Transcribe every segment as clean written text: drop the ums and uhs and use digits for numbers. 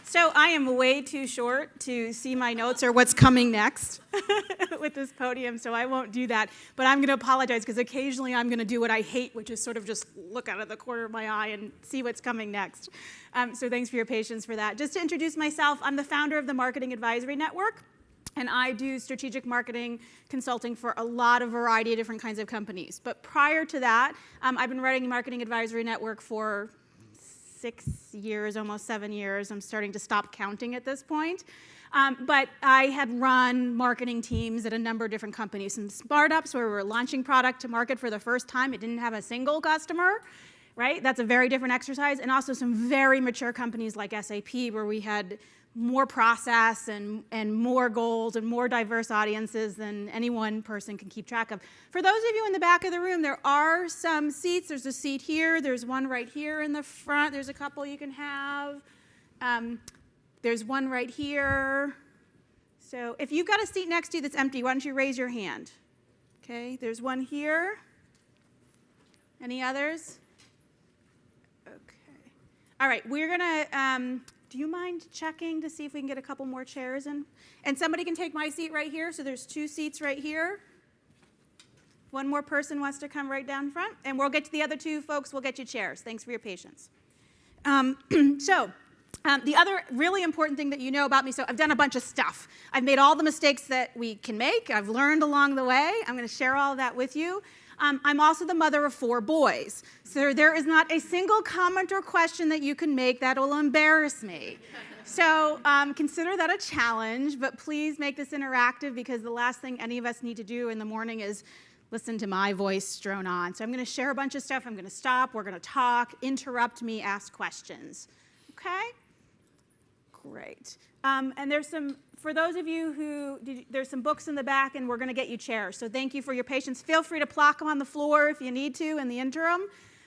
So I am way too short to see my notes or what's coming next with this podium, so I won't do that. But I'm going to apologize because occasionally I'm going to do what I hate, which is sort of just look out of the corner of my eye and see what's coming next. So thanks for your patience for that. Just to introduce myself, I'm the founder of the Marketing Advisory Network, and I do strategic marketing consulting for a lot of variety of different kinds of companies. But prior to that, I've been running Marketing Advisory Network for 6 years, almost 7 years. I'm starting to stop counting at this point. But I had run marketing teams at a number of different companies. Some startups where we were launching product to market for the first time. It didn't have a single customer, right? That's a very different exercise. And also some very mature companies like SAP where we had more process and more goals and more diverse audiences than any one person can keep track of. For those of you in the back of the room, there are some seats. There's a seat here. There's one right here in the front. There's a couple you can have. There's one right here. So if you've got a seat next to you that's empty, why don't you raise your hand? Okay, there's one here. Any others? Okay. All right, we're gonna, do you mind checking to see if we can get a couple more chairs in? And somebody can take my seat right here, so there's 2 seats right here. One more person wants to come right down front, and we'll get to the other 2 folks, we'll get you chairs. Thanks for your patience. The other really important thing that you know about me, so I've done a bunch of stuff. I've made all the mistakes that we can make. I've learned along the way. I'm going to share all of that with you. I'm also the mother of 4 boys. So there is not a single comment or question that you can make that will embarrass me. So consider that a challenge, but please make this interactive because the last thing any of us need to do in the morning is listen to my voice drone on. So I'm going to share a bunch of stuff. I'm going to stop. We're going to talk, interrupt me, ask questions. Okay? Great. And there's some, for those of you who, there's some books in the back and we're going to get you chairs. So thank you for your patience. Feel free to plop them on the floor if you need to in the interim.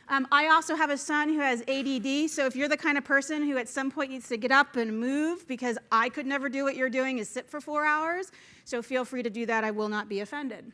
I also have a son who has ADD, so if you're the kind of person who at some point needs to get up and move, because I could never do what you're doing is sit for 4 hours, so feel free to do that. I will not be offended.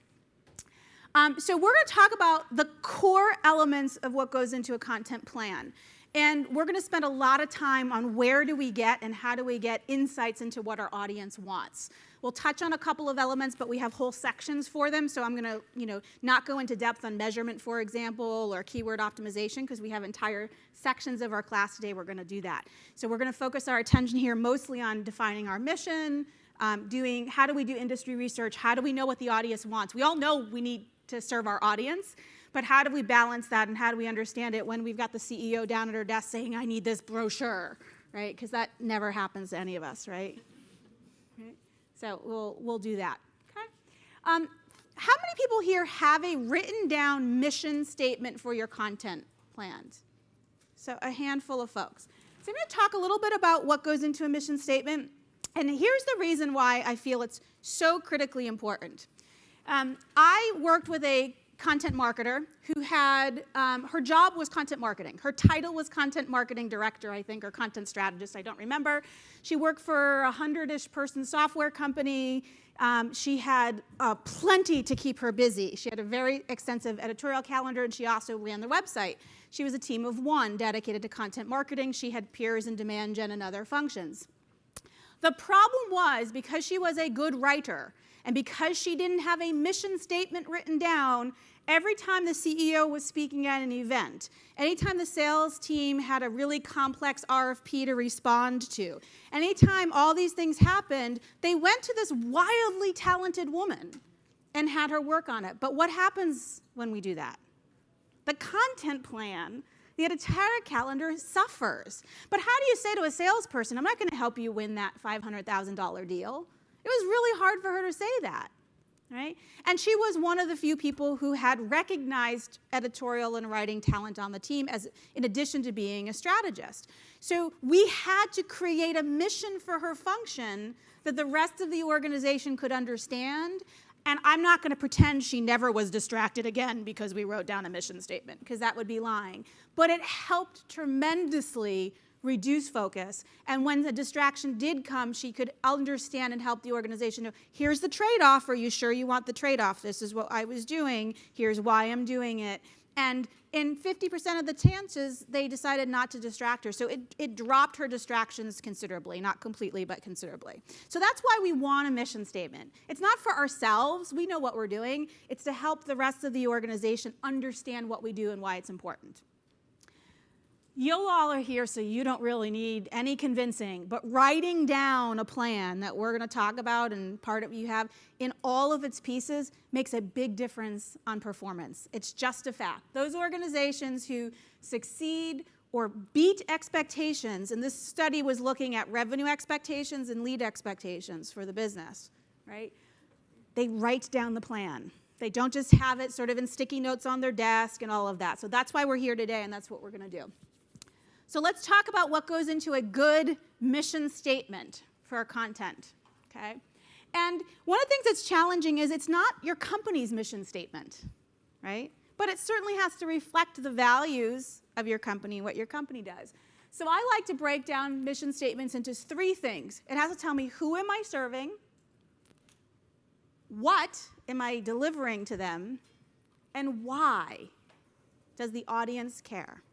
So we're going to talk about the core elements of what goes into a content plan. And we're going to spend a lot of time on where do we get and how do we get insights into what our audience wants. We'll touch on a couple of elements, but we have whole sections for them. So I'm going to, not go into depth on measurement, for example, or keyword optimization, because we have entire sections of our class today we're going to do that. So we're going to focus our attention here mostly on defining our mission, how do we do industry research, how do we know what the audience wants. We all know we need to serve our audience. But how do we balance that and how do we understand it when we've got the CEO down at her desk saying, I need this brochure, right? Because that never happens to any of us, right? So we'll do that, okay? How many people here have a written down mission statement for your content plans? So a handful of folks. So I'm going to talk a little bit about what goes into a mission statement. And here's the reason why I feel it's so critically important. I worked with a content marketer who had, her job was content marketing. Her title was content marketing director, I think, or content strategist, I don't remember. She worked for a 100-ish person software company. She had plenty to keep her busy. She had a very extensive editorial calendar, and she also ran the website. She was a team of 1 dedicated to content marketing. She had peers in demand gen and other functions. The problem was, because she was a good writer, and because she didn't have a mission statement written down, every time the CEO was speaking at an event, anytime the sales team had a really complex RFP to respond to, anytime all these things happened, they went to this wildly talented woman and had her work on it. But what happens when we do that? The content plan, the editorial calendar suffers. But how do you say to a salesperson, I'm not going to help you win that $500,000 deal? It was really hard for her to say that, right? And she was one of the few people who had recognized editorial and writing talent on the team in addition to being a strategist. So we had to create a mission for her function that the rest of the organization could understand. And I'm not going to pretend she never was distracted again because we wrote down a mission statement, because that would be lying. But it helped tremendously reduce focus. And when the distraction did come, she could understand and help the organization know, here's the trade-off. Are you sure you want the trade-off? This is what I was doing. Here's why I'm doing it. And in 50% of the chances, they decided not to distract her. So it dropped her distractions considerably, not completely, but considerably. So that's why we want a mission statement. It's not for ourselves. We know what we're doing. It's to help the rest of the organization understand what we do and why it's important. You all are here, so you don't really need any convincing, but writing down a plan that we're going to talk about and part of you have in all of its pieces makes a big difference on performance. It's just a fact. Those organizations who succeed or beat expectations, and this study was looking at revenue expectations and lead expectations for the business, right? They write down the plan. They don't just have it sort of in sticky notes on their desk and all of that. So that's why we're here today, and that's what we're going to do. So let's talk about what goes into a good mission statement for our content, okay? And one of the things that's challenging is it's not your company's mission statement, right? But it certainly has to reflect the values of your company, what your company does. So I like to break down mission statements into 3 things. It has to tell me who am I serving, what am I delivering to them, and why does the audience care?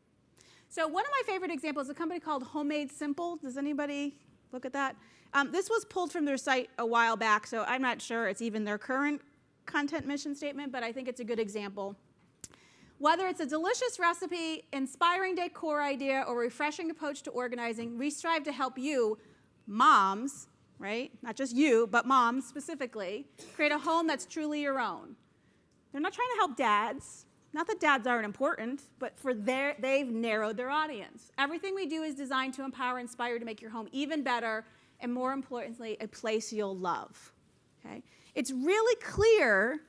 So one of my favorite examples is a company called Homemade Simple. Does anybody look at that? This was pulled from their site a while back, so I'm not sure it's even their current content mission statement, but I think it's a good example. Whether it's a delicious recipe, inspiring decor idea, or refreshing approach to organizing, we strive to help you, moms, right? Not just you, but moms specifically, create a home that's truly your own. They're not trying to help dads. Not that dads aren't important, but they've narrowed their audience. Everything we do is designed to empower and inspire to make your home even better, and more importantly, a place you'll love. Okay? It's really clear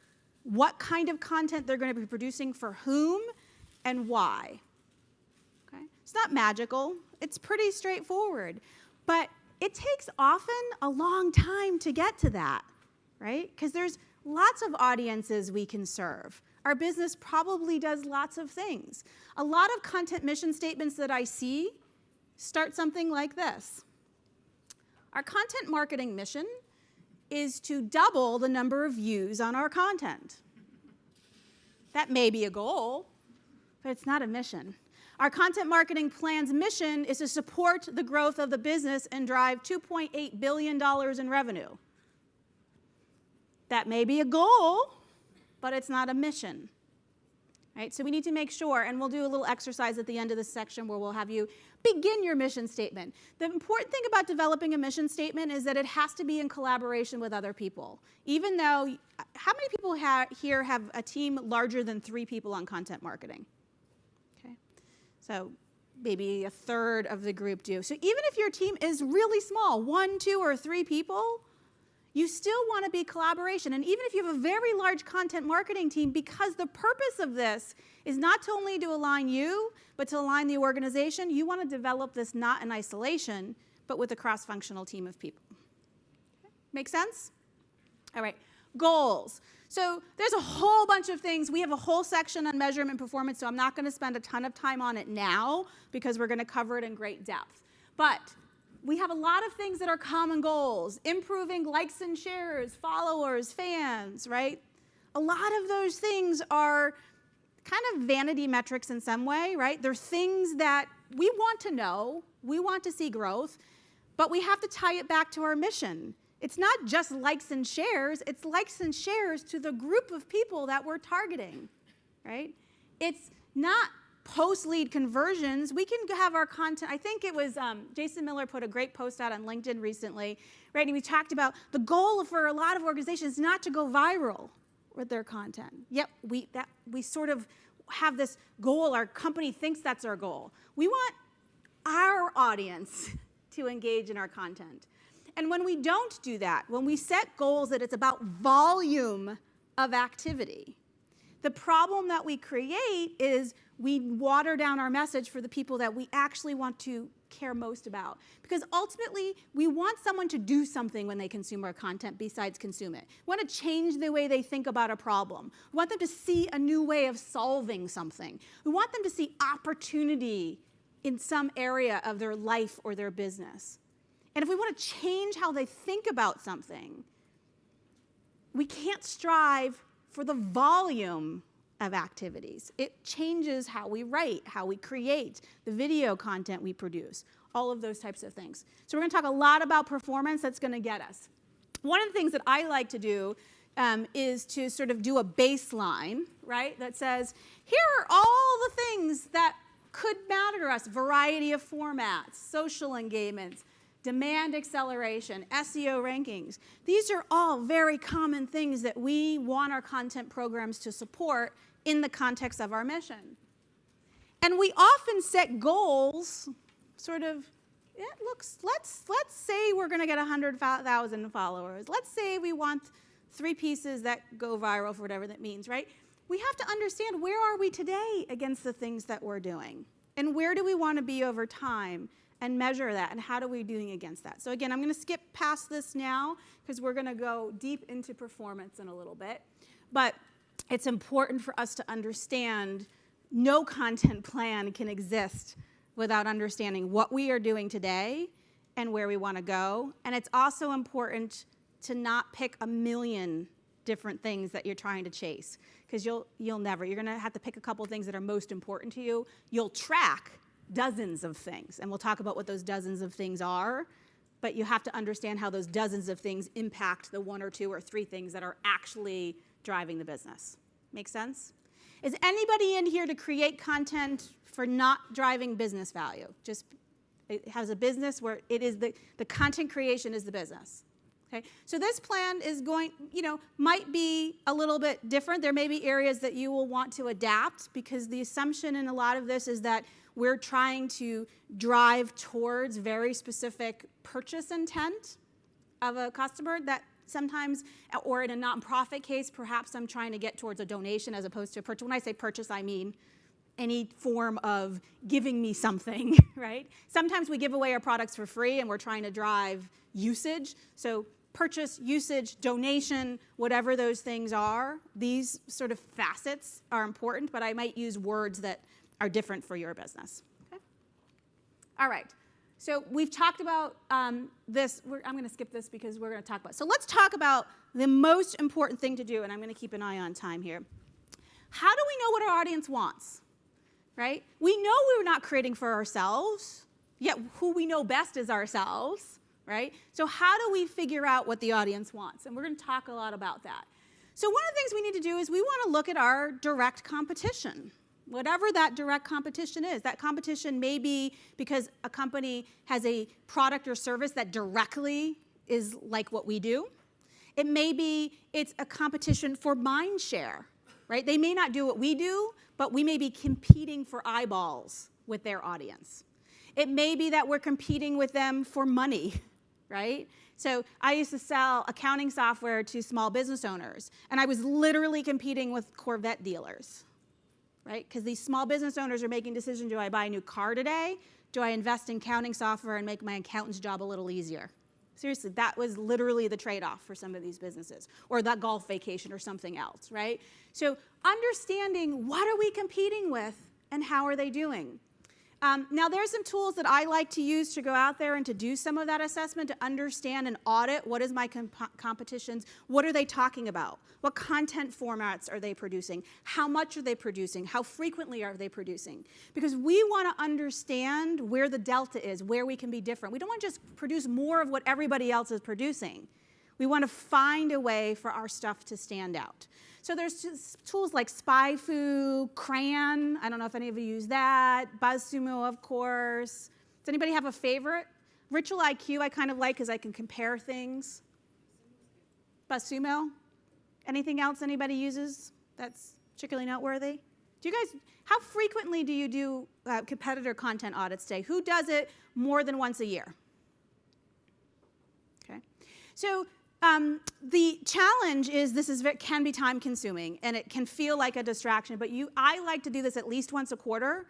what kind of content they're going to be producing for whom and why. Okay? It's not magical. It's pretty straightforward. But it takes often a long time to get to that, right? Because there's lots of audiences we can serve. Our business probably does lots of things. A lot of content mission statements that I see start something like this. Our content marketing mission is to double the number of views on our content. That may be a goal, but it's not a mission. Our content marketing plan's mission is to support the growth of the business and drive $2.8 billion in revenue. That may be a goal, but it's not a mission, right? So we need to make sure, and we'll do a little exercise at the end of this section where we'll have you begin your mission statement. The important thing about developing a mission statement is that it has to be in collaboration with other people. Even though, how many people here have a team larger than 3 people on content marketing? Okay, so maybe a third of the group do. So even if your team is really small, 1, 2, or 3 people, you still want to be collaboration. And even if you have a very large content marketing team, because the purpose of this is not only to align you, but to align the organization, you want to develop this not in isolation, but with a cross-functional team of people. Okay. Make sense? All right, goals. So there's a whole bunch of things. We have a whole section on measurement performance, so I'm not going to spend a ton of time on it now because we're going to cover it in great depth. But we have a lot of things that are common goals. Improving likes and shares, followers, fans, right? A lot of those things are kind of vanity metrics in some way, right? They're things that we want to know, we want to see growth, but we have to tie it back to our mission. It's not just likes and shares, it's likes and shares to the group of people that we're targeting, right? It's not post-lead conversions. We can have our content. I think it was Jason Miller put a great post out on LinkedIn recently, right? And we talked about the goal for a lot of organizations not to go viral with their content. Yep, we sort of have this goal. Our company thinks that's our goal. We want our audience to engage in our content. And when we don't do that, when we set goals that it's about volume of activity, the problem that we create is we water down our message for the people that we actually want to care most about. Because ultimately, we want someone to do something when they consume our content besides consume it. We want to change the way they think about a problem. We want them to see a new way of solving something. We want them to see opportunity in some area of their life or their business. And if we want to change how they think about something, we can't strive for the volume of activities. It changes how we write, how we create, the video content we produce, all of those types of things. So we're going to talk a lot about performance that's going to get us. One of the things that I like to do is to sort of do a baseline, right, that says, here are all the things that could matter to us: variety of formats, social engagements, demand acceleration, SEO rankings. These are all very common things that we want our content programs to support in the context of our mission. And we often set goals, sort of, let's say we're going to get 100,000 followers. Let's say we want 3 pieces that go viral, for whatever that means, right? We have to understand, where are we today against the things that we're doing? And where do we want to be over time? And measure that, and how are we doing against that? So again, I'm going to skip past this now because we're going to go deep into performance in a little bit. But it's important for us to understand no content plan can exist without understanding what we are doing today and where we want to go. And it's also important to not pick a million different things that you're trying to chase, because you're going to have to pick a couple things that are most important to you. You'll track dozens of things, and we'll talk about what those dozens of things are, but you have to understand how those dozens of things impact the 1 or 2 or 3 things that are actually driving the business. Make sense? Is anybody in here to create content for not driving business value? Just, it has a business where it is the content creation is the business. Okay? So this plan is going, might be a little bit different. There may be areas that you will want to adapt, because the assumption in a lot of this is that we're trying to drive towards very specific purchase intent of a customer that sometimes, or in a nonprofit case, perhaps I'm trying to get towards a donation as opposed to a purchase. When I say purchase, I mean any form of giving me something, right? Sometimes we give away our products for free and we're trying to drive usage. So purchase, usage, donation, whatever those things are, these sort of facets are important, but I might use words that are different for your business. Okay? All right. So we've talked about this. I'm going to skip this because we're going to talk about it. So let's talk about the most important thing to do, and I'm going to keep an eye on time here. How do we know what our audience wants? Right? We know we're not creating for ourselves, yet who we know best is ourselves, right? So how do we figure out what the audience wants? And we're going to talk a lot about that. So one of the things we need to do is we want to look at our direct competition. Whatever that direct competition is. That competition may be because a company has a product or service that directly is like what we do. It may be it's a competition for mind share, right? They may not do what we do, but we may be competing for eyeballs with their audience. It may be that we're competing with them for money, right? So I used to sell accounting software to small business owners, and I was literally competing with Corvette dealers. Right? Because these small business owners are making decisions: do I buy a new car today? Do I invest in accounting software and make my accountant's job a little easier? Seriously, that was literally the trade-off for some of these businesses, or that golf vacation or something else, right? So understanding what are we competing with and how are they doing? Now, there's some tools that I like to use to go out there and to do some of that assessment, to understand and audit what is my competitions, what are they talking about, what content formats are they producing, how much are they producing, how frequently are they producing, because we want to understand where the delta is, where we can be different. We don't want to just produce more of what everybody else is producing. We want to find a way for our stuff to stand out. So there's tools like SpyFu, Cran. I don't know if any of you use that. BuzzSumo, of course. Does anybody have a favorite? Ritual IQ I kind of like because I can compare things. BuzzSumo. Anything else anybody uses that's particularly noteworthy? Do you guys, how frequently do you do competitor content audits today? Who does it more than once a year? Okay. So the challenge is can be time consuming and it can feel like a distraction, but I like to do this at least once a quarter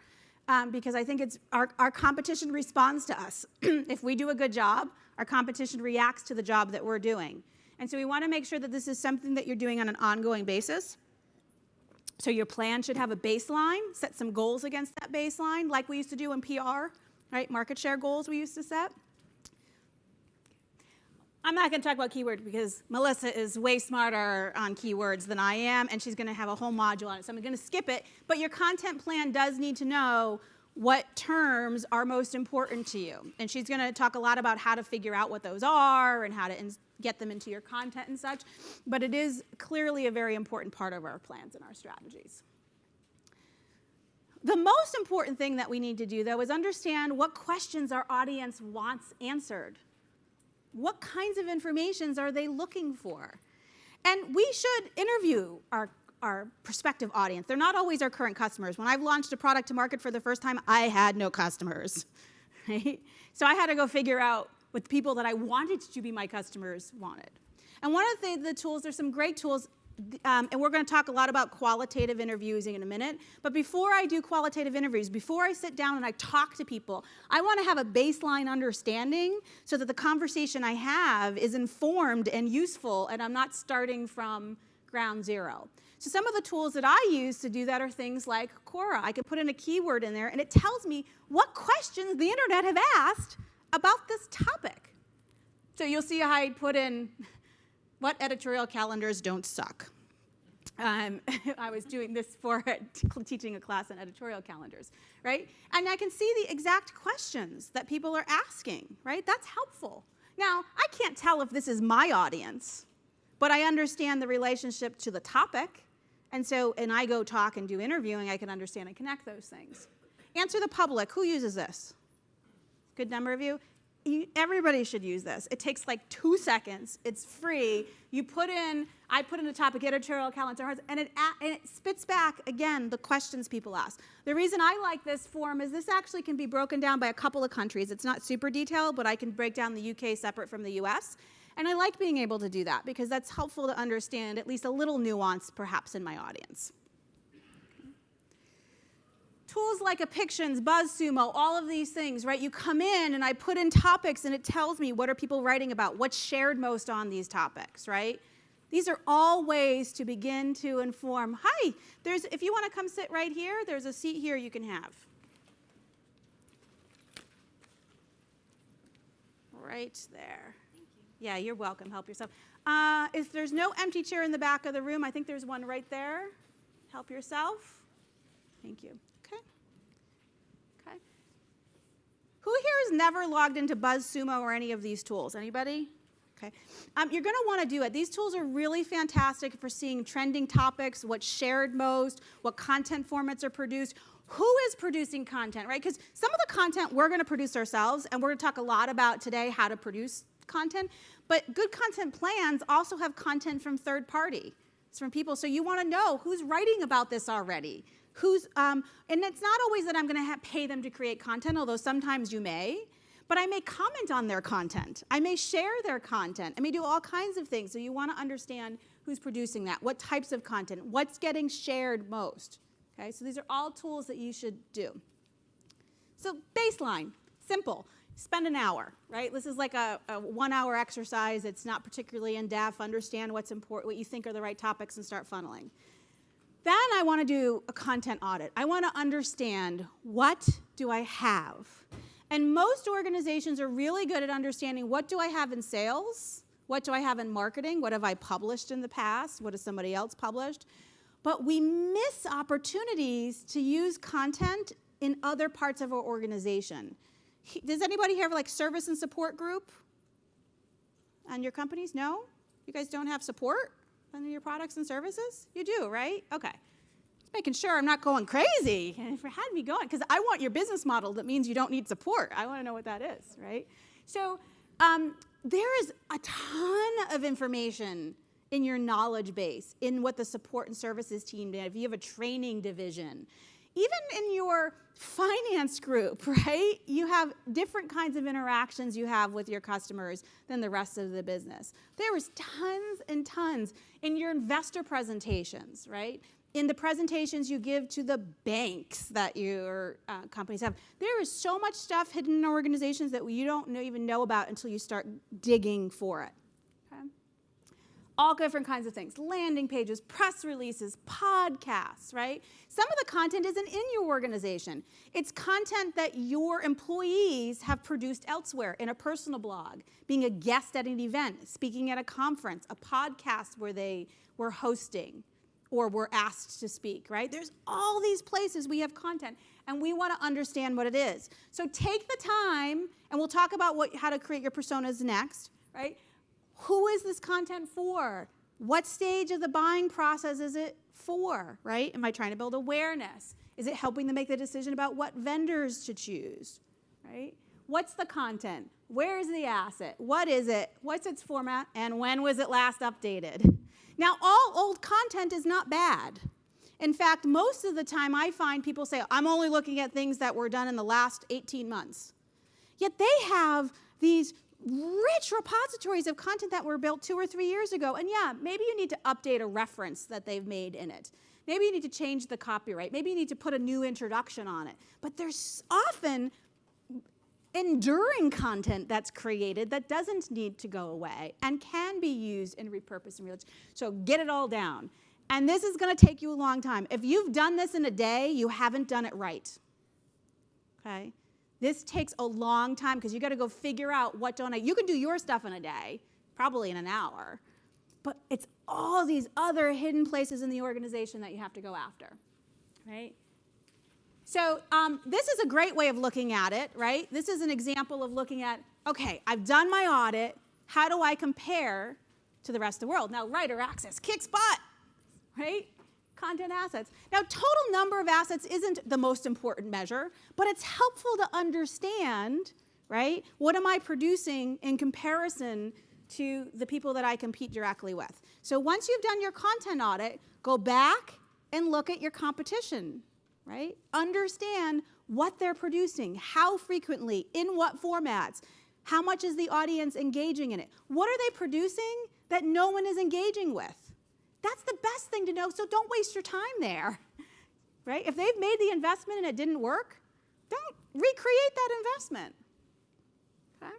because I think it's our competition responds to us. If we do a good job, our competition reacts to the job that we're doing. And so we want to make sure that this is something that you're doing on an ongoing basis. So your plan should have a baseline, set some goals against that baseline, like we used to do in PR, right? Market share goals we used to set. I'm not going to talk about keywords because Melissa is way smarter on keywords than I am, and she's going to have a whole module on it, so I'm going to skip it. But your content plan does need to know what terms are most important to you. And she's going to talk a lot about how to figure out what those are and how to get them into your content and such. But it is clearly a very important part of our plans and our strategies. The most important thing that we need to do, though, is understand what questions our audience wants answered. What kinds of information are they looking for? And we should interview our prospective audience. They're not always our current customers. When I've launched a product to market for the first time, I had no customers. Right? So I had to go figure out what the people that I wanted to be my customers wanted. And one of the tools, there's some great tools, and we're going to talk a lot about qualitative interviews in a minute. But before I do qualitative interviews, before I sit down and I talk to people, I want to have a baseline understanding so that the conversation I have is informed and useful, and I'm not starting from ground zero. So some of the tools that I use to do that are things like Quora. I can put in a keyword in there, and it tells me what questions the internet have asked about this topic. So you'll see I put in what editorial calendars don't suck. I was doing this for teaching a class on editorial calendars, right? And I can see the exact questions that people are asking, right? That's helpful. Now, I can't tell if this is my audience, but I understand the relationship to the topic. And so, and I go talk and do interviewing, I can understand and connect those things. Answer the public. Who uses this? Good number of you. Everybody should use this. It takes like 2 seconds. It's free. I put in a topic, editorial calendar, and it spits back, again, the questions people ask. The reason I like this form is this actually can be broken down by a couple of countries. It's not super detailed, but I can break down the UK separate from the US. And I like being able to do that because that's helpful to understand at least a little nuance, perhaps, in my audience. Tools like Apictions, BuzzSumo, all of these things, right? You come in and I put in topics and it tells me what are people writing about, what's shared most on these topics, right? These are all ways to begin to inform. Hi, if you want to come sit right here, there's a seat here you can have. Right there. Thank you. Yeah, you're welcome. Help yourself. If there's no empty chair in the back of the room, I think there's one right there. Help yourself. Thank you. Who here has never logged into BuzzSumo or any of these tools? Anybody? Okay. You're going to want to do it. These tools are really fantastic for seeing trending topics, what's shared most, what content formats are produced, who is producing content, right? Because some of the content we're going to produce ourselves, and we're going to talk a lot about today how to produce content, but good content plans also have content from third party. It's from people, so you want to know who's writing about this already. And it's not always that I'm going to pay them to create content, although sometimes you may, but I may comment on their content. I may share their content. I may do all kinds of things. So you want to understand who's producing that, what types of content, what's getting shared most. Okay, so these are all tools that you should do. So baseline, simple. Spend an hour, right? This is like a 1 hour exercise. It's not particularly in-depth. Understand what's important, what you think are the right topics, and start funneling. Then I want to do a content audit. I want to understand, what do I have? And most organizations are really good at understanding, what do I have in sales? What do I have in marketing? What have I published in the past? What has somebody else published? But we miss opportunities to use content in other parts of our organization. Does anybody here have like service and support group on your companies? No? You guys don't have support on your products and services? You do, right? Okay. Just making sure I'm not going crazy. And if you had me going, because I want your business model that means you don't need support. I want to know what that is, right? So there is a ton of information in your knowledge base, in what the support and services team did, if you have a training division. Even in your finance group, right? You have different kinds of interactions you have with your customers than the rest of the business. There is tons and tons in your investor presentations, right? In the presentations you give to the banks that your companies have. There is so much stuff hidden in organizations that you don't even know about until you start digging for it. Okay? all different kinds of things, landing pages, press releases, podcasts, right? Some of the content isn't in your organization. It's content that your employees have produced elsewhere in a personal blog, being a guest at an event, speaking at a conference, a podcast where they were hosting or were asked to speak, right? There's all these places we have content, and we want to understand what it is. So take the time, and we'll talk about how to create your personas next, right? Who is this content for? What stage of the buying process is it for, right? Am I trying to build awareness? Is it helping them make the decision about what vendors to choose, right? What's the content? Where is the asset? What is it? What's its format? And when was it last updated? Now, all old content is not bad. In fact, most of the time I find people say, I'm only looking at things that were done in the last 18 months. Yet they have these rich repositories of content that were built 2 or 3 years ago. And yeah, maybe you need to update a reference that they've made in it. Maybe you need to change the copyright. Maybe you need to put a new introduction on it. But there's often enduring content that's created that doesn't need to go away and can be used and repurposed and realized. So get it all down. And this is going to take you a long time. If you've done this in a day, you haven't done it right. Okay? This takes a long time because you got to go figure out what don't I. You can do your stuff in a day, probably in an hour, but it's all these other hidden places in the organization that you have to go after, right? So this is a great way of looking at it, right? This is an example of looking at, okay, I've done my audit. How do I compare to the rest of the world? Now, writer access kicks butt, right? Content assets. Now, total number of assets isn't the most important measure, but it's helpful to understand, right? What am I producing in comparison to the people that I compete directly with? So once you've done your content audit, go back and look at your competition, right? Understand what they're producing, how frequently, in what formats, how much is the audience engaging in it? What are they producing that no one is engaging with? That's the best thing to know, so don't waste your time there, right? If they've made the investment and it didn't work, don't recreate that investment, okay?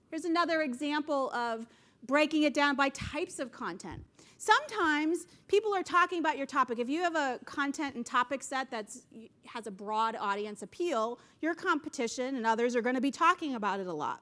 Here's another example of breaking it down by types of content. Sometimes people are talking about your topic. If you have a content and topic set that has a broad audience appeal, your competition and others are going to be talking about it a lot.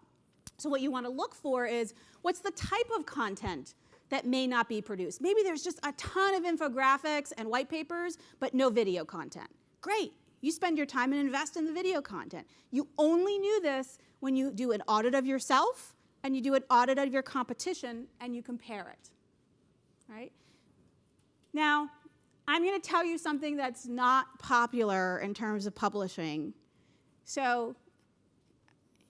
So what you want to look for is, what's the type of content that may not be produced? Maybe there's just a ton of infographics and white papers, but no video content. Great. You spend your time and invest in the video content. You only knew this when you do an audit of yourself and you do an audit of your competition and you compare it, right? Now, I'm going to tell you something that's not popular in terms of publishing. So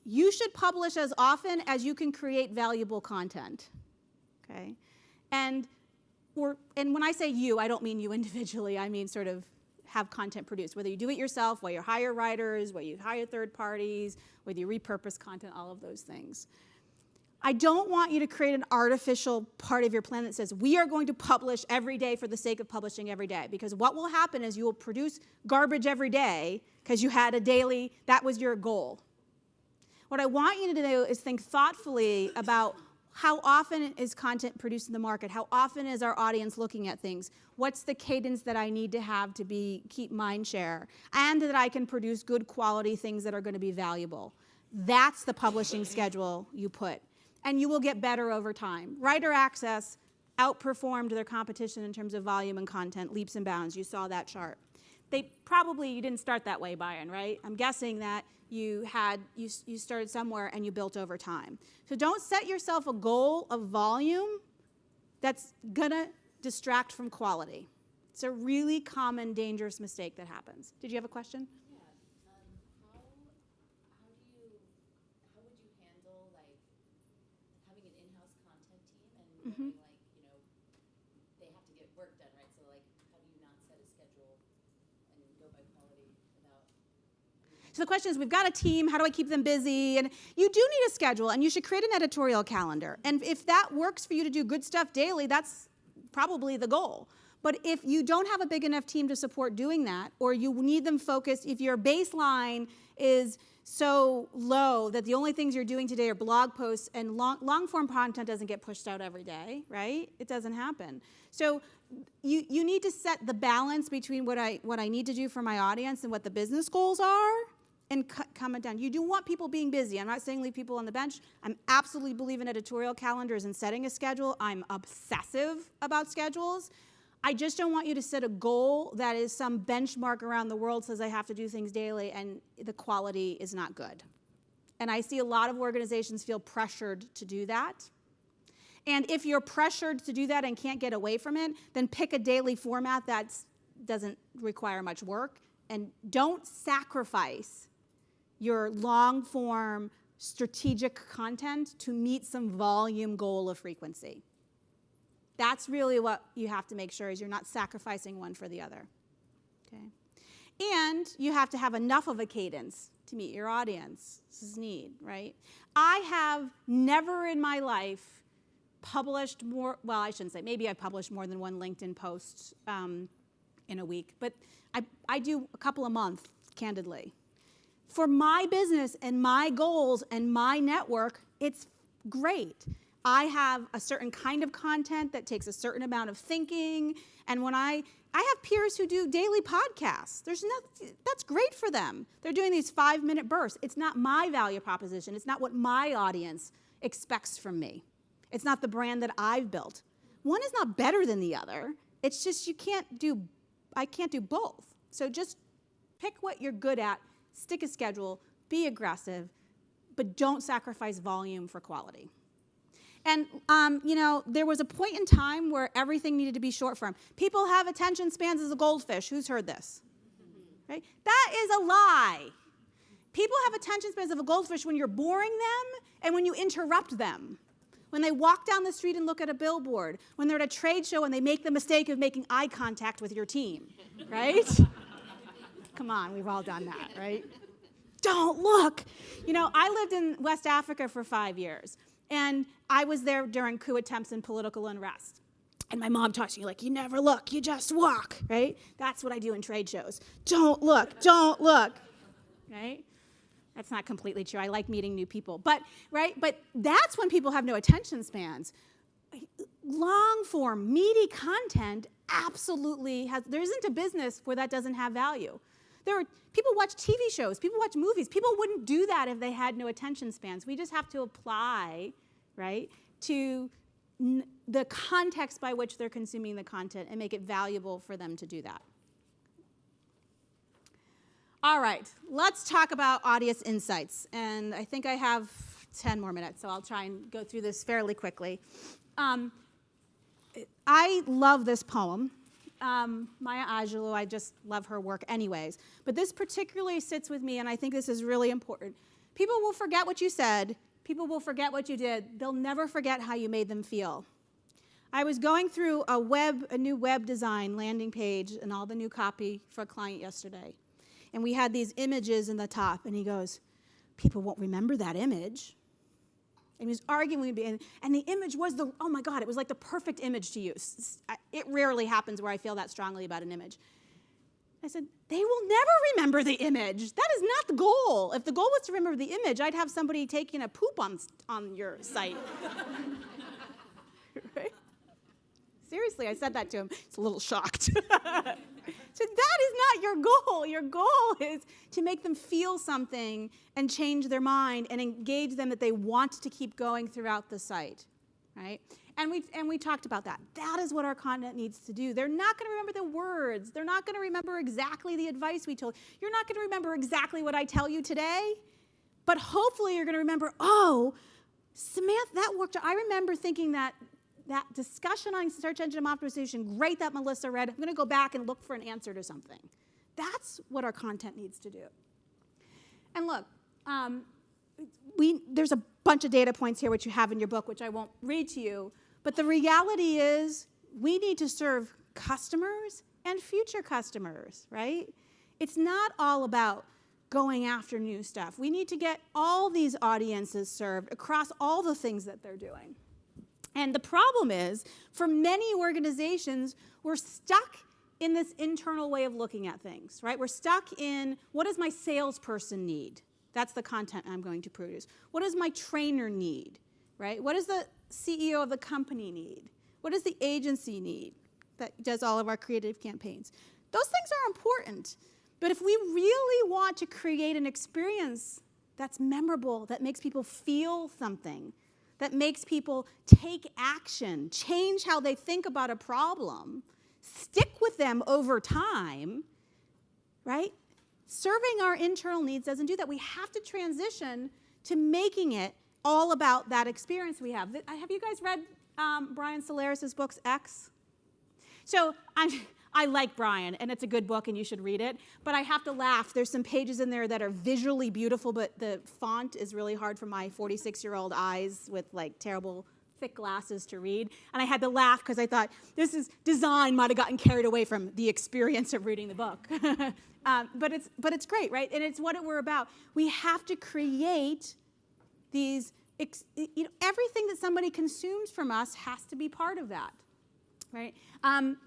you should publish as often as you can create valuable content, okay? And when I say you, I don't mean you individually. I mean sort of have content produced, whether you do it yourself, whether you hire writers, whether you hire third parties, whether you repurpose content, all of those things. I don't want you to create an artificial part of your plan that says, we are going to publish every day for the sake of publishing every day. Because what will happen is you will produce garbage every day because you had a daily, that was your goal. What I want you to do is think thoughtfully about how often is content produced in the market? How often is our audience looking at things? What's the cadence that I need to have to keep mind share? And that I can produce good quality things that are going to be valuable. That's the publishing schedule you put. And you will get better over time. Writer Access outperformed their competition in terms of volume and content, leaps and bounds. You saw that chart. You didn't start that way, Byron, right? I'm guessing that you started somewhere and you built over time. So don't set yourself a goal of volume that's gonna distract from quality. It's a really common, dangerous mistake that happens. Did you have a question? Yeah. How would you handle like having an in-house content team and knowing like, they have to get work done, right? So like, how do you not set a schedule and go by quality without? So the question is, we've got a team, how do I keep them busy? And you do need a schedule, and you should create an editorial calendar. And if that works for you to do good stuff daily, that's probably the goal. But if you don't have a big enough team to support doing that, or you need them focused, if your baseline is so low that the only things you're doing today are blog posts, and long form content doesn't get pushed out every day, right? It doesn't happen. So you need to set the balance between what I need to do for my audience and what the business goals are, and come it down. You do want people being busy. I'm not saying leave people on the bench. I'm absolutely believe in editorial calendars and setting a schedule. I'm obsessive about schedules. I just don't want you to set a goal that is some benchmark around the world says I have to do things daily and the quality is not good. And I see a lot of organizations feel pressured to do that. And if you're pressured to do that and can't get away from it, then pick a daily format that doesn't require much work, and don't sacrifice your long-form strategic content to meet some volume goal of frequency. That's really what you have to make sure is you're not sacrificing one for the other, okay? And you have to have enough of a cadence to meet your audience's need, right? I have never in my life published more, well, I shouldn't say, maybe I've published more than one LinkedIn post in a week, but I do a couple a month, candidly. For my business and my goals and my network, it's great. I have a certain kind of content that takes a certain amount of thinking, and when I have peers who do daily podcasts. That's great for them. They're doing these 5-minute bursts. It's not my value proposition. It's not what my audience expects from me. It's not the brand that I've built. One is not better than the other. It's just I can't do both. So just pick what you're good at, stick a schedule, be aggressive, but don't sacrifice volume for quality. And, there was a point in time where everything needed to be short form. People have attention spans as a goldfish. Who's heard this? Right? That is a lie. People have attention spans of a goldfish when you're boring them and when you interrupt them. When they walk down the street and look at a billboard. When they're at a trade show and they make the mistake of making eye contact with your team. Right? Come on, we've all done that, right? Don't look. I lived in West Africa for 5 years. And I was there during coup attempts and political unrest. And my mom talks to you like, you never look, you just walk, right? That's what I do in trade shows. Don't look, right? That's not completely true. I like meeting new people. But that's when people have no attention spans. Long form, meaty content absolutely there isn't a business where that doesn't have value. People watch TV shows, people watch movies. People wouldn't do that if they had no attention spans. We just have to apply, right, to the context by which they're consuming the content and make it valuable for them to do that. All right, let's talk about audience insights. And I think I have 10 more minutes, so I'll try and go through this fairly quickly. I love this poem. Maya Angelou, I just love her work anyways. But this particularly sits with me, and I think this is really important. People will forget what you said. People will forget what you did. They'll never forget how you made them feel. I was going through a new web design landing page and all the new copy for a client yesterday. And we had these images in the top, and he goes, people won't remember that image. And he was arguing with me, and the image was oh my God, it was like the perfect image to use. It rarely happens where I feel that strongly about an image. I said, they will never remember the image. That is not the goal. If the goal was to remember the image, I'd have somebody taking a poop on your site. Right? Seriously, I said that to him. He's a little shocked. So that is not your goal. Your goal is to make them feel something and change their mind and engage them that they want to keep going throughout the site, right? And we talked about that. That is what our content needs to do. They're not going to remember the words. They're not going to remember exactly the advice we told. You're not going to remember exactly what I tell you today, but hopefully you're going to remember, oh, Samantha, that worked. I remember thinking that discussion on search engine optimization, great that Melissa read. I'm going to go back and look for an answer to something. That's what our content needs to do. And look, there's a bunch of data points here which you have in your book, which I won't read to you. But the reality is we need to serve customers and future customers, right? It's not all about going after new stuff. We need to get all these audiences served across all the things that they're doing. And the problem is, for many organizations, we're stuck in this internal way of looking at things, right? We're stuck in, what does my salesperson need? That's the content I'm going to produce. What does my trainer need, right? What does the CEO of the company need? What does the agency need that does all of our creative campaigns? Those things are important. But if we really want to create an experience that's memorable, that makes people feel something, that makes people take action, change how they think about a problem, stick with them over time, right? Serving our internal needs doesn't do that. We have to transition to making it all about that experience we have. Have you guys read Brian Solaris' books, X? So I like Brian, and it's a good book, and you should read it. But I have to laugh. There's some pages in there that are visually beautiful, but the font is really hard for my 46-year-old eyes with like terrible thick glasses to read. And I had to laugh because I thought design might have gotten carried away from the experience of reading the book. But it's great, right? And it's what we're about. We have to create these, everything that somebody consumes from us has to be part of that, right?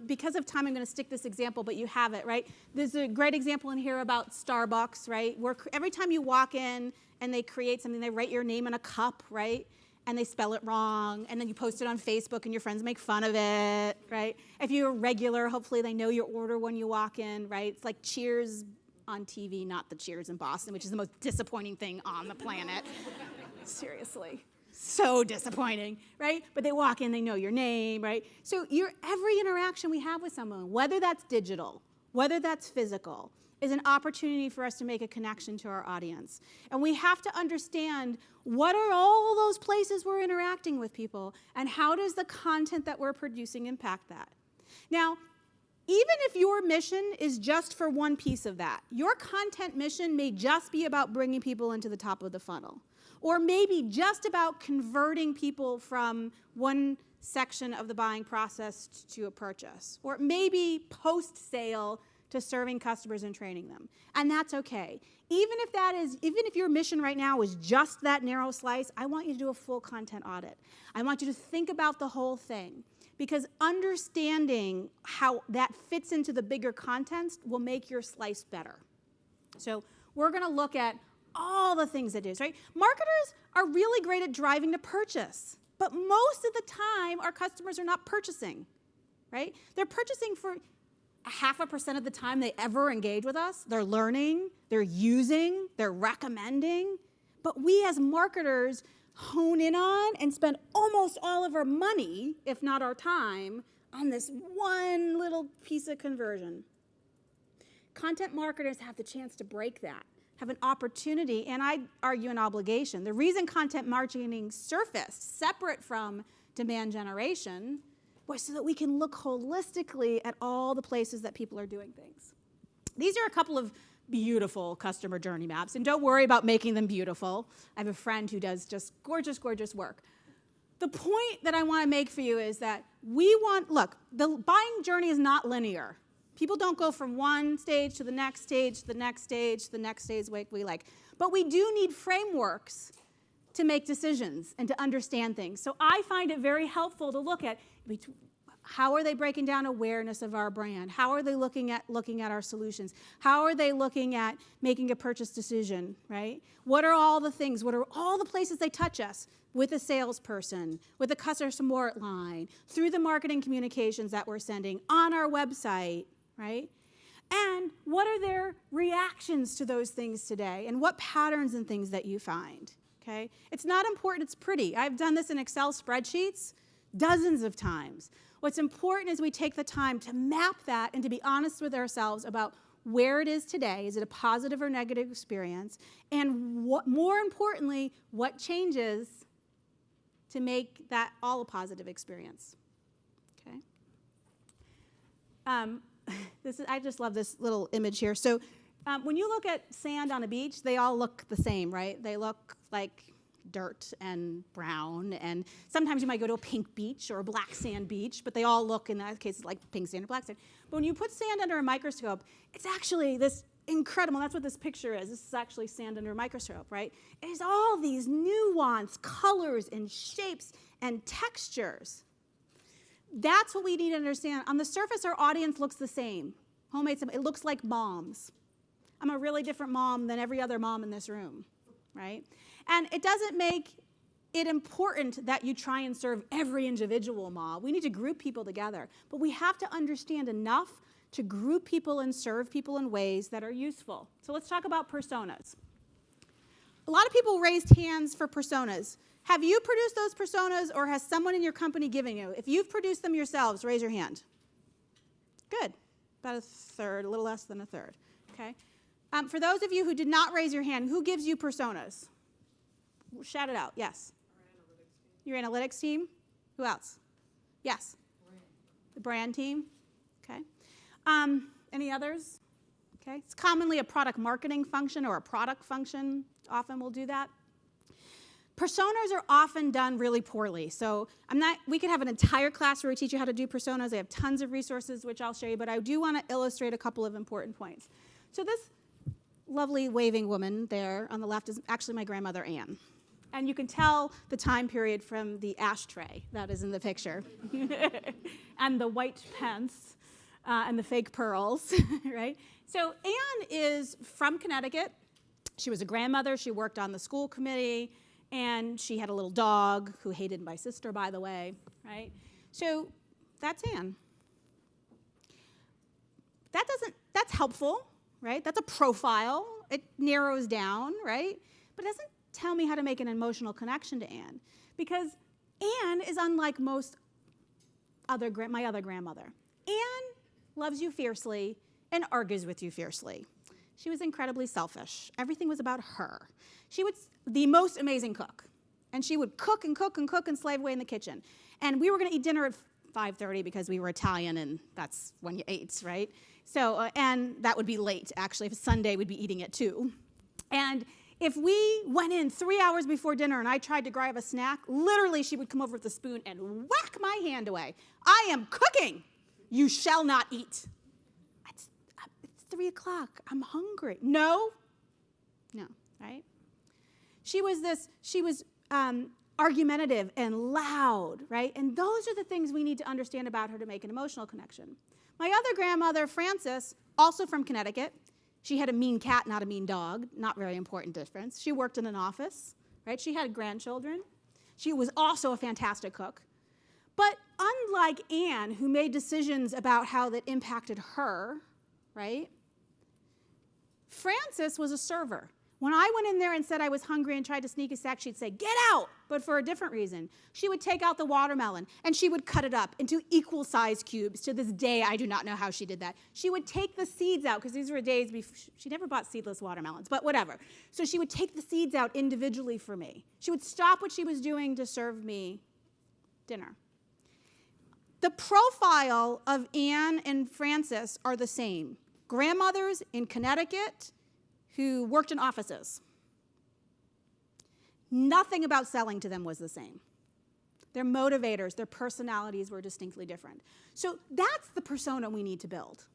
Because of time, I'm going to stick this example, but you have it, right? There's a great example in here about Starbucks, right? Where every time you walk in and they create something, they write your name in a cup, right? And they spell it wrong, and then you post it on Facebook and your friends make fun of it, right? If you're a regular, hopefully they know your order when you walk in, right? It's like Cheers on TV, not the Cheers in Boston, which is the most disappointing thing on the planet. Seriously. So disappointing, right? But they walk in, they know your name, right? So every interaction we have with someone, whether that's digital, whether that's physical, is an opportunity for us to make a connection to our audience. And we have to understand what are all those places we're interacting with people, and how does the content that we're producing impact that? Now, even if your mission is just for one piece of that, your content mission may just be about bringing people into the top of the funnel, or maybe just about converting people from one section of the buying process to a purchase, or maybe post-sale to serving customers and training them. And that's okay. Even if your mission right now is just that narrow slice, I want you to do a full content audit. I want you to think about the whole thing, because understanding how that fits into the bigger context will make your slice better. So we're going to look at all the things it is, right? Marketers are really great at driving to purchase, but most of the time our customers are not purchasing, right? They're purchasing for 0.5% of the time they ever engage with us. They're learning, they're using, they're recommending. But we as marketers hone in on and spend almost all of our money, if not our time, on this one little piece of conversion. Content marketers have the chance to break that, have an opportunity, and I'd argue an obligation. The reason content marketing surfaced separate from demand generation was so that we can look holistically at all the places that people are doing things. These are a couple of beautiful customer journey maps, and don't worry about making them beautiful. I have a friend who does just gorgeous, gorgeous work. The point that I want to make for you is that look, the buying journey is not linear. People don't go from one stage to the next stage, to the next stage, to the next stage we like. But we do need frameworks to make decisions and to understand things. So I find it very helpful to look at how are they breaking down awareness of our brand? How are they looking at our solutions? How are they looking at making a purchase decision, right? What are all the things? What are all the places they touch us? With a salesperson, with a customer support line, through the marketing communications that we're sending, on our website, right? And what are their reactions to those things today? And what patterns and things that you find, okay? It's not important, it's pretty. I've done this in Excel spreadsheets dozens of times. What's important is we take the time to map that and to be honest with ourselves about where it is today. Is it a positive or negative experience? And more importantly, what changes to make that all a positive experience, okay? I just love this little image here. So when you look at sand on a beach, they all look the same, right? They look like dirt and brown, and sometimes you might go to a pink beach or a black sand beach, but they all look, in that case, like pink sand or black sand. But when you put sand under a microscope, it's actually this incredible, that's what this picture is. This is actually sand under a microscope, right? It is all these nuanced colors and shapes and textures. That's what we need to understand. On the surface, our audience looks the same. It looks like moms. I'm a really different mom than every other mom in this room, right? And it doesn't make it important that you try and serve every individual mom. We need to group people together, but we have to understand enough to group people and serve people in ways that are useful. So let's talk about personas. A lot of people raised hands for personas. Have you produced those personas, or has someone in your company given you? If you've produced them yourselves, raise your hand. Good. About a third, a little less than a third. Okay. For those of you who did not raise your hand, who gives you personas? Shout it out. Yes. Your analytics team? Who else? Yes. The brand team. Okay. Any others? Okay. It's commonly a product marketing function or a product function. Often we'll do that. Personas are often done really poorly. So we could have an entire class where we teach you how to do personas. I have tons of resources, which I'll show you, but I do want to illustrate a couple of important points. So this lovely waving woman there on the left is actually my grandmother, Anne. And you can tell the time period from the ashtray that is in the picture. And the white pants and the fake pearls, right? So Anne is from Connecticut. She was a grandmother. She worked on the school committee. And she had a little dog who hated my sister, by the way, right? So that's Anne. That's helpful, right? That's a profile. It narrows down, right? But it doesn't tell me how to make an emotional connection to Anne, because Anne is unlike my other grandmother. Anne loves you fiercely and argues with you fiercely. She was incredibly selfish. Everything was about her. She was the most amazing cook. And she would cook and cook and cook and slave away in the kitchen. And we were going to eat dinner at 5:30 because we were Italian, and that's when you ate, right? So, and that would be late, actually. If it's Sunday, we'd be eating at 2. And if we went in 3 hours before dinner and I tried to grab a snack, literally she would come over with a spoon and whack my hand away. I am cooking. You shall not eat. It's 3 o'clock. I'm hungry. No, right? She was argumentative and loud, right? And those are the things we need to understand about her to make an emotional connection. My other grandmother, Frances, also from Connecticut. She had a mean cat, not a mean dog. Not very important difference. She worked in an office, right? She had grandchildren. She was also a fantastic cook. But unlike Anne, who made decisions about how that impacted her, right? Frances was a server. When I went in there and said I was hungry and tried to sneak a snack, she'd say, "Get out!" but for a different reason. She would take out the watermelon, and she would cut it up into equal-sized cubes. To this day, I do not know how she did that. She would take the seeds out, because these were days before, she never bought seedless watermelons, but whatever. So she would take the seeds out individually for me. She would stop what she was doing to serve me dinner. The profile of Anne and Frances are the same. Grandmothers in Connecticut who worked in offices. Nothing about selling to them was the same. Their motivators, their personalities were distinctly different. So that's the persona we need to build.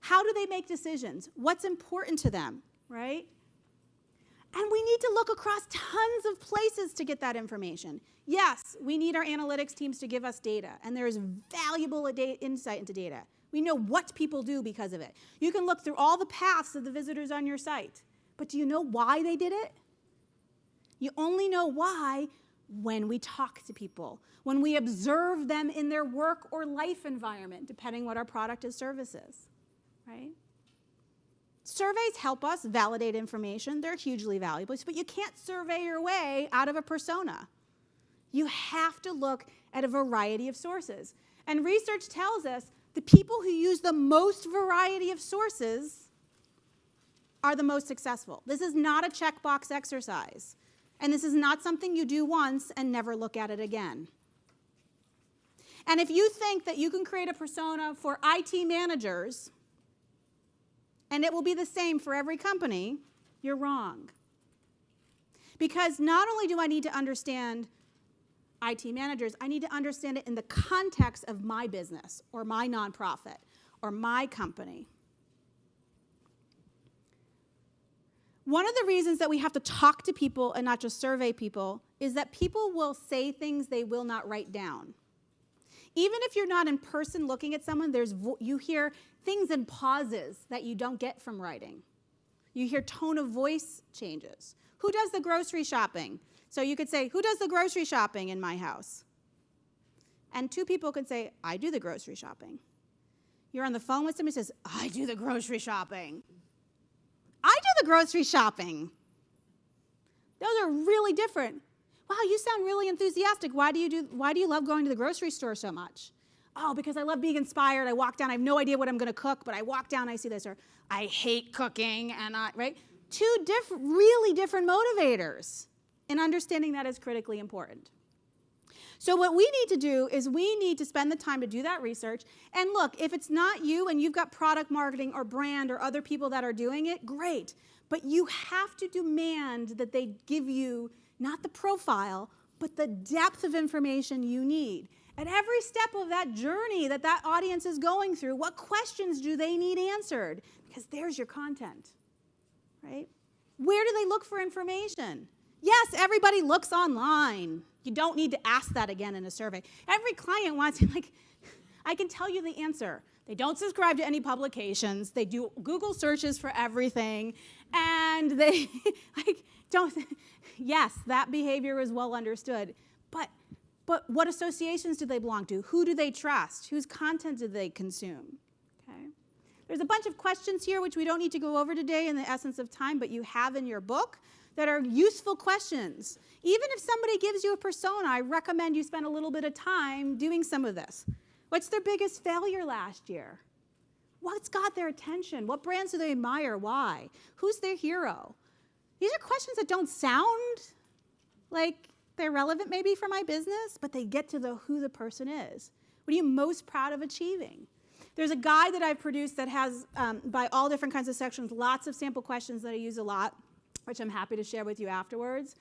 How do they make decisions? What's important to them, right? And we need to look across tons of places to get that information. Yes, we need our analytics teams to give us data, and there is valuable insight into data. We know what people do because of it. You can look through all the paths of the visitors on your site, but do you know why they did it? You only know why when we talk to people, when we observe them in their work or life environment, depending what our product or service is, right? Surveys help us validate information. They're hugely valuable, but you can't survey your way out of a persona. You have to look at a variety of sources. And research tells us the people who use the most variety of sources are the most successful. This is not a checkbox exercise. And this is not something you do once and never look at it again. And if you think that you can create a persona for IT managers and it will be the same for every company, you're wrong. Because not only do I need to understand IT managers, I need to understand it in the context of my business or my nonprofit or my company. One of the reasons that we have to talk to people and not just survey people is that people will say things they will not write down. Even if you're not in person looking at someone, you hear things in pauses that you don't get from writing. You hear tone of voice changes. Who does the grocery shopping? So you could say, who does the grocery shopping in my house? And 2 people could say, I do the grocery shopping. You're on the phone with somebody who says, I do the grocery shopping. I do the grocery shopping. Those are really different. Wow, you sound really enthusiastic. Why do you love going to the grocery store so much? Oh, because I love being inspired. I walk down, I have no idea what I'm going to cook, but I walk down, I see this, or I hate cooking, right? 2 really different motivators, and understanding that is critically important. So what we need to do is we need to spend the time to do that research. And look, if it's not you and you've got product marketing or brand or other people that are doing it, great. But you have to demand that they give you not the profile, but the depth of information you need. At every step of that journey that audience is going through, what questions do they need answered? Because there's your content, right? Where do they look for information? Yes, everybody looks online. You don't need to ask that again in a survey. Every client wants to, I can tell you the answer. They don't subscribe to any publications. They do Google searches for everything. And they don't, yes, that behavior is well understood. But what associations do they belong to? Who do they trust? Whose content do they consume? Okay. There's a bunch of questions here which we don't need to go over today in the essence of time, but you have in your book that are useful questions. Even if somebody gives you a persona, I recommend you spend a little bit of time doing some of this. What's their biggest failure last year? What's got their attention? What brands do they admire? Why? Who's their hero? These are questions that don't sound like they're relevant maybe for my business, but they get to who the person is. What are you most proud of achieving? There's a guide that I've produced that has, by all different kinds of sections, lots of sample questions that I use a lot, which I'm happy to share with you afterwards.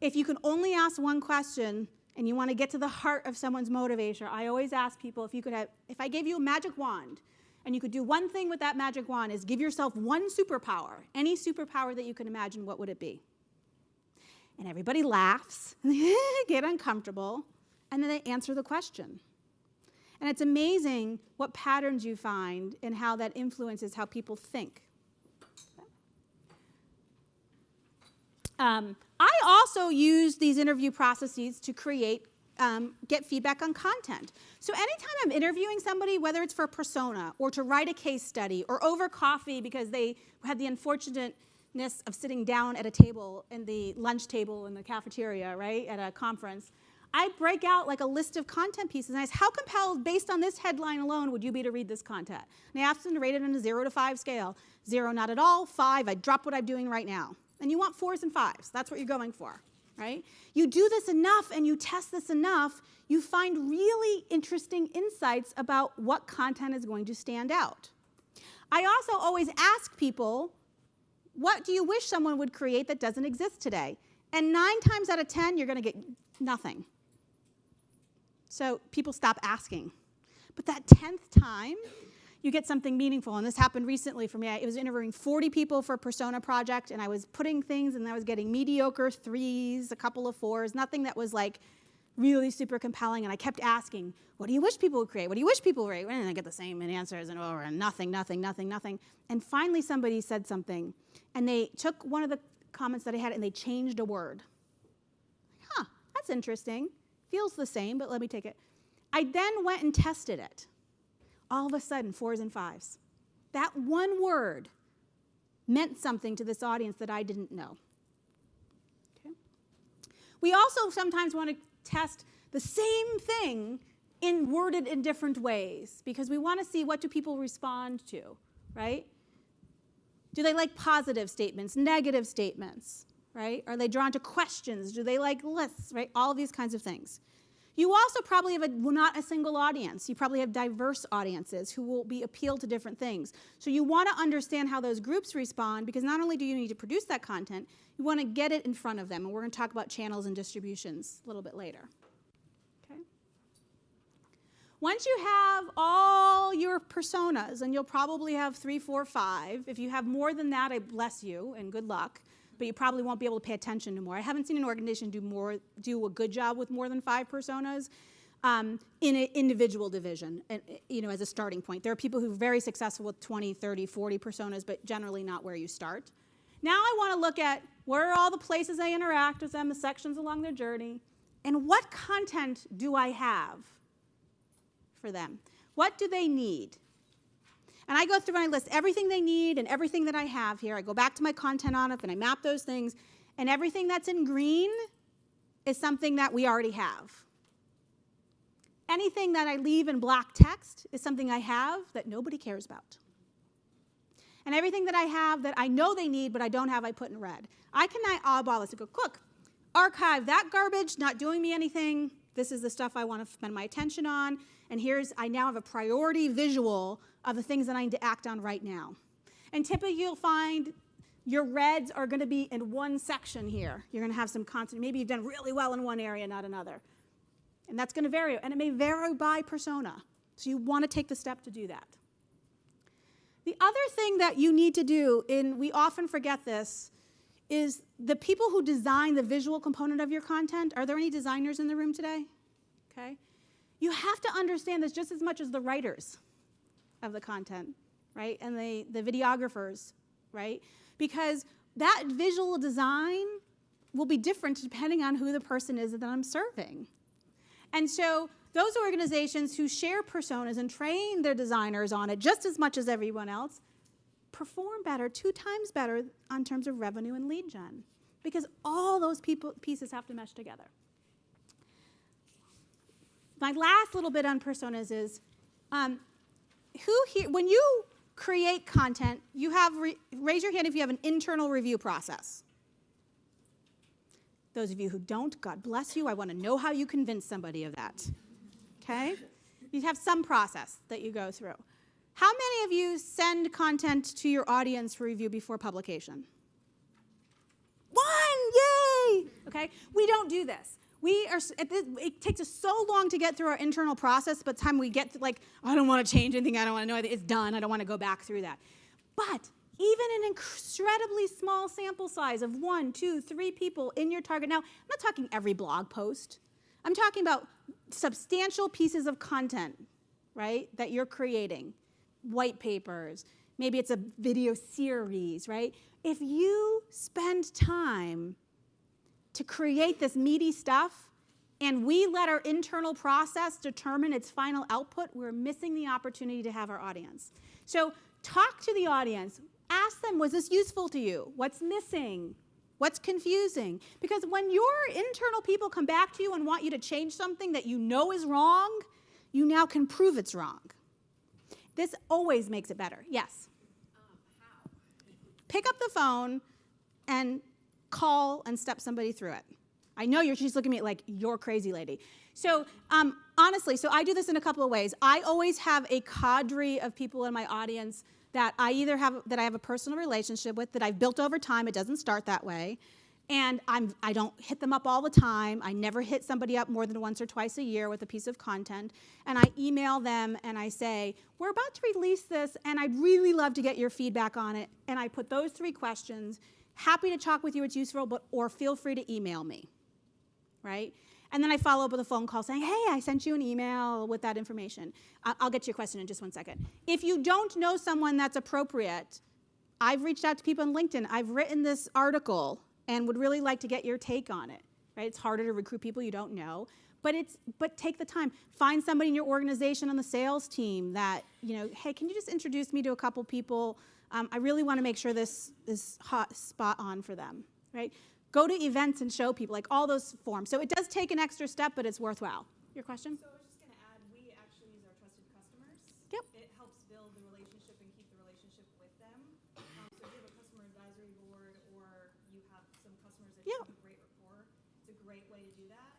If you can only ask one question and you want to get to the heart of someone's motivation, I always ask people if I gave you a magic wand and you could do one thing with that magic wand is give yourself one superpower, any superpower that you can imagine, what would it be? And everybody laughs, and they get uncomfortable, and then they answer the question. And it's amazing what patterns you find and how that influences how people think. I also use these interview processes to get feedback on content. So anytime I'm interviewing somebody, whether it's for a persona or to write a case study or over coffee because they had the unfortunateness of sitting down at a table in the lunch table in the cafeteria, right, at a conference, I break out like a list of content pieces and I ask, how compelled, based on this headline alone, would you be to read this content? And I ask them to rate it on a 0 to 5 scale. 0, not at all. 5, I drop what I'm doing right now. And you want 4s and 5s. That's what you're going for, right? You do this enough and you test this enough, you find really interesting insights about what content is going to stand out. I also always ask people, what do you wish someone would create that doesn't exist today? And 9 times out of 10, you're going to get nothing. So people stop asking. But that 10th time, you get something meaningful. And this happened recently for me. I was interviewing 40 people for a persona project, and I was putting things, and I was getting mediocre 3s, a couple of 4s, nothing that was like really super compelling. And I kept asking, what do you wish people would create? What do you wish people would create? And I get the same answers and over and nothing, nothing, nothing, nothing. And finally somebody said something, and they took one of the comments that I had and they changed a word. Huh, that's interesting. Feels the same, but let me take it. I then went and tested it. All of a sudden, 4s and 5s. That one word meant something to this audience that I didn't know. Okay? We also sometimes want to test the same thing worded in different ways because we want to see what do people respond to, right? Do they like positive statements, negative statements, right? Are they drawn to questions? Do they like lists, right? All of these kinds of things. You also probably have not a single audience. You probably have diverse audiences who will be appealed to different things. So you want to understand how those groups respond because not only do you need to produce that content, you want to get it in front of them. And we're going to talk about channels and distributions a little bit later. Okay? Once you have all your personas, and you'll probably have 3, 4, 5. If you have more than that, I bless you and good luck. But you probably won't be able to pay attention to more. I haven't seen an organization do a good job with more than 5 personas in an individual division, and, as a starting point. There are people who are very successful with 20, 30, 40 personas, but generally not where you start. Now I want to look at where are all the places I interact with them, the sections along their journey, and what content do I have for them? What do they need? And I go through and I list everything they need and everything that I have here. I go back to my content on it and I map those things. And everything that's in green is something that we already have. Anything that I leave in black text is something I have that nobody cares about. And everything that I have that I know they need but I don't have, I put in red. I can eyeball this and go, look, archive that garbage, not doing me anything. This is the stuff I want to spend my attention on. And I now have a priority visual of the things that I need to act on right now. And typically you'll find your reds are going to be in one section here. You're going to have some content. Maybe you've done really well in one area, not another. And that's going to vary. And it may vary by persona. So you want to take the step to do that. The other thing that you need to do, and we often forget this, is the people who design the visual component of your content. Are there any designers in the room today? Okay. You have to understand this just as much as the writers of the content, right? And the videographers, right? Because that visual design will be different depending on who the person is that I'm serving. And so those organizations who share personas and train their designers on it just as much as everyone else perform better, 2 times better on terms of revenue and lead gen, because all those pieces have to mesh together. My last little bit on personas is, when you create content, you have, raise your hand if you have an internal review process. Those of you who don't, God bless you. I want to know how you convince somebody of that. Okay? You have some process that you go through. How many of you send content to your audience for review before publication? 1, yay! Okay? We don't do this. It takes us so long to get through our internal process, by the time we get to, like, I don't want to change anything, I don't want to know anything, it's done, I don't want to go back through that. But even an incredibly small sample size of 1, 2, 3 people in your target. Now, I'm not talking every blog post. I'm talking about substantial pieces of content, right, that you're creating. White papers, maybe it's a video series, right? If you spend time to create this meaty stuff, and we let our internal process determine its final output, we're missing the opportunity to have our audience. So talk to the audience. Ask them, was this useful to you? What's missing? What's confusing? Because when your internal people come back to you and want you to change something that you know is wrong, you now can prove it's wrong. This always makes it better. Yes? How? Pick up the phone and call and step somebody through it. I know she's looking at me like, you're crazy lady. So honestly, so I do this in a couple of ways. I always have a cadre of people in my audience that I either have, that I have a personal relationship with, that I've built over time. It doesn't start that way. And I don't hit them up all the time. I never hit somebody up more than once or twice a year with a piece of content. And I email them and I say, we're about to release this and I'd really love to get your feedback on it. And I put those 3 questions. Happy to talk with you, it's useful, or feel free to email me, right? And then I follow up with a phone call saying, hey, I sent you an email with that information. I'll get to your question in just 1 second. If you don't know someone that's appropriate, I've reached out to people on LinkedIn. I've written this article and would really like to get your take on it, right? It's harder to recruit people you don't know, but take the time. Find somebody in your organization on the sales team that, hey, can you just introduce me to a couple people? I really want to make sure this is spot on for them, right? Go to events and show people, like all those forms. So it does take an extra step, but it's worthwhile. Your question? So I was just going to add, we actually use our trusted customers. Yep. It helps build the relationship and keep the relationship with them. So if you have a customer advisory board or you have some customers that you have a great rapport, it's a great way to do that.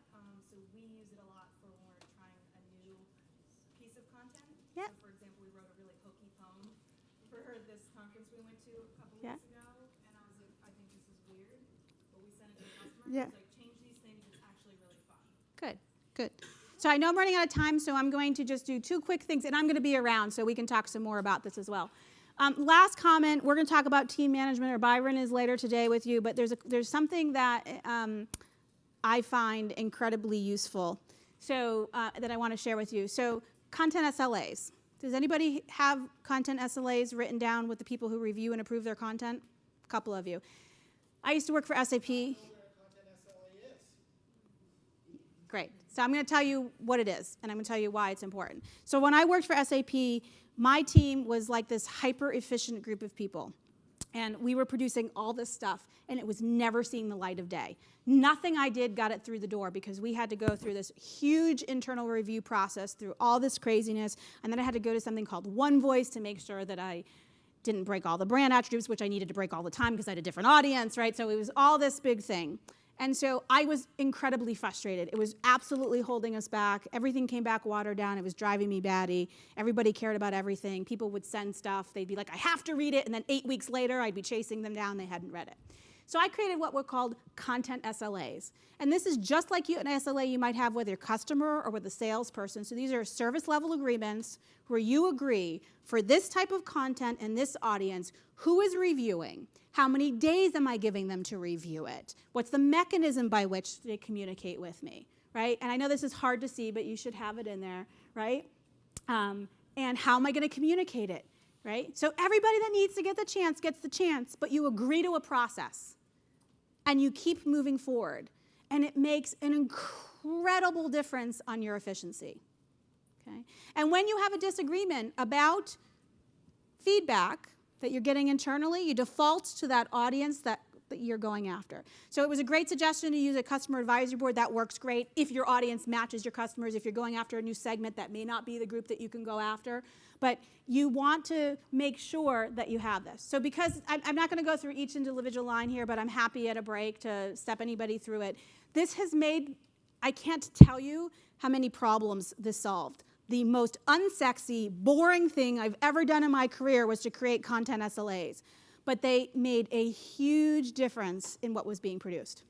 So we use it a lot for when we're trying a new piece of content. Yep. So for example, we wrote a really hokey poem for this conference we went to a couple Yeah. weeks ago, and I was like, I think this is weird, but we sent it to the customer. Yeah. It's like, change these things, it's actually really fun. Good, good. So I know I'm running out of time, so I'm going to just do 2 quick things, and I'm going to be around so we can talk some more about this as well. Last comment, we're going to talk about team management, or Byron is later today with you, but there's something that I find incredibly useful, so that I want to share with you. So content SLAs. Does anybody have content SLAs written down with the people who review and approve their content? couple of you. I used to work for SAP. Great. So I'm going to tell you what it is, and I'm going to tell you why it's important. So when I worked for SAP, my team was like this hyper-efficient group of people. And we were producing all this stuff, and it was never seeing the light of day. Nothing I did got it through the door because we had to go through this huge internal review process through all this craziness, and then I had to go to something called One Voice to make sure that I didn't break all the brand attributes, which I needed to break all the time because I had a different audience, right? So it was all this big thing. And so I was incredibly frustrated. It was absolutely holding us back. Everything came back watered down. It was driving me batty. Everybody cared about everything. People would send stuff. They'd be like, I have to read it. And then 8 weeks later, I'd be chasing them down. They hadn't read it. So I created what were called content SLAs. And this is just like an SLA you might have with your customer or with a salesperson. So these are service level agreements where you agree for this type of content and this audience, who is reviewing? How many days am I giving them to review it? What's the mechanism by which they communicate with me, right? And I know this is hard to see, but you should have it in there, right? And how am I going to communicate it, right? So everybody that needs to get the chance gets the chance, but you agree to a process, and you keep moving forward, and it makes an incredible difference on your efficiency, okay? And when you have a disagreement about feedback that you're getting internally, you default to that audience that you're going after. So it was a great suggestion to use a customer advisory board. That works great if your audience matches your customers, if you're going after a new segment that may not be the group that you can go after. But you want to make sure that you have this. So because I'm not going to go through each individual line here, but I'm happy at a break to step anybody through it. This has made, I can't tell you how many problems this solved. The most unsexy, boring thing I've ever done in my career was to create content SLAs. But they made a huge difference in what was being produced.